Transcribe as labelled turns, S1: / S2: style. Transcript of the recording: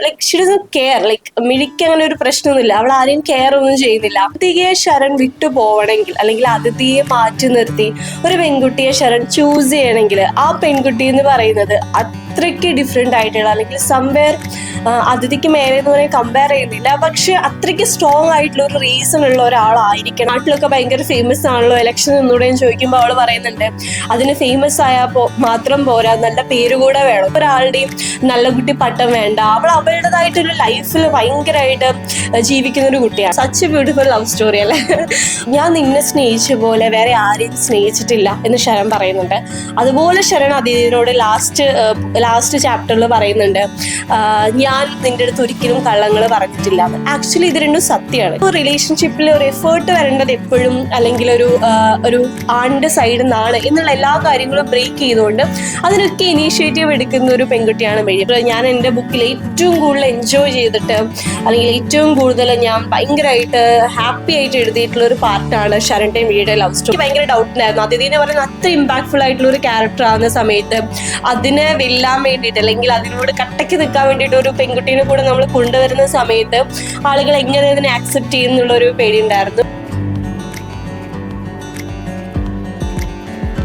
S1: Like she doesn't care. Like മിഴിക്ക് അങ്ങനെ ഒരു പ്രശ്നമൊന്നുമില്ല, അവൾ ആരെയും കെയർ ഒന്നും ചെയ്യുന്നില്ല. അതിഥിയെ ശരൺ വിട്ടു പോവണമെങ്കിൽ അല്ലെങ്കിൽ അതിഥിയെ മാറ്റി നിർത്തി ഒരു പെൺകുട്ടിയെ ശരൺ ചൂസ് ചെയ്യണമെങ്കിൽ ആ പെൺകുട്ടി എന്ന് പറയുന്നത് അത്രയ്ക്ക് ഡിഫറെന്റ് ആയിട്ടുള്ള, അല്ലെങ്കിൽ സംവെയർ അതിഥിക്ക് മേലെ എന്ന് പറയാൻ കമ്പയർ ചെയ്യുന്നില്ല, പക്ഷെ അത്രയ്ക്ക് സ്ട്രോങ് ആയിട്ടുള്ള ഒരു റീസൺ ഉള്ള ഒരാളായിരിക്കണം. നാട്ടിലൊക്കെ ഭയങ്കര ഫേമസ് ആണല്ലോ, ഇലക്ഷൻ നിന്നൂടെയും ചോദിക്കുമ്പോൾ അവൾ പറയുന്നുണ്ട് അതിന് ഫേമസ് ആയാൽ മാത്രം പോരാ, നല്ല പേര് കൂടെ വേണം. ഒരാളുടെയും നല്ല കുട്ടി പട്ടം വേണ്ട, അവൾ അവളുടേതായിട്ടൊരു ലൈഫിൽ ഭയങ്കരമായിട്ട് ജീവിക്കുന്ന ഒരു കുട്ടിയാണ്. സച്ച് ബ്യൂട്ടിഫുൾ ലവ് സ്റ്റോറി അല്ലേ. ഞാൻ നിന്നെ സ്നേഹിച്ച പോലെ വേറെ ആരെയും സ്നേഹിച്ചിട്ടില്ല എന്ന് ശരൺ പറയുന്നുണ്ട്. അതുപോലെ ശരൺ അതിഥിയോട് ലാസ്റ്റ് ചാപ്റ്ററിൽ പറയുന്നുണ്ട് ഞാൻ നിന്റെ അടുത്ത് ഒരിക്കലും കള്ളങ്ങൾ പറഞ്ഞിട്ടില്ല. ആക്ച്വലി ഇത് രണ്ടും സത്യമാണ്. ഒരു റിലേഷൻഷിപ്പിൽ ഒരു എഫേർട്ട് വരേണ്ടത് എപ്പോഴും അല്ലെങ്കിൽ ഒരു ആണിന്റെ സൈഡിൽ നിന്നാണ് എന്നുള്ള എല്ലാ കാര്യങ്ങളും ബ്രേക്ക് ചെയ്തുകൊണ്ട് അതിനൊക്കെ ഇനീഷ്യേറ്റീവ് എടുക്കുന്ന ഒരു പെൺകുട്ടിയാണ് മിഴി. ഞാൻ എൻ്റെ ബുക്കിൽ ഏറ്റവും കൂടുതൽ എൻജോയ് ചെയ്തിട്ട് അല്ലെങ്കിൽ ഏറ്റവും കൂടുതൽ ഞാൻ ഭയങ്കരമായിട്ട് ഹാപ്പി ആയിട്ട് എഴുതിയിട്ടുള്ള ഒരു പാർട്ടാണ് ശരണിന്റെ മിഴിയുടെ ലവ് സ്റ്റോറി. ഭയങ്കര ഡൗട്ട് ഉണ്ടായിരുന്നു അതിഥി എന്ന് പറയുന്നത് അത്ര ഇമ്പാക്ട്ഫുൾ ആയിട്ടുള്ള ഒരു ക്യാരക്ടർ ആകുന്ന സമയത്ത് അതിനെ വെല്ലാൻ വേണ്ടിയിട്ട് അല്ലെങ്കിൽ അതിനോട് കട്ടയ്ക്ക് നിൽക്കാൻ വേണ്ടിയിട്ട് ഒരു പെൺകുട്ടീനെ കൂടെ നമ്മൾ കൊണ്ടുവരുന്ന സമയത്ത് ആളുകൾ എങ്ങനെ അതിനെ ആക്സെപ്റ്റ് ചെയ്യുന്നുള്ള ഒരു പേടി ഉണ്ടായിരുന്നു.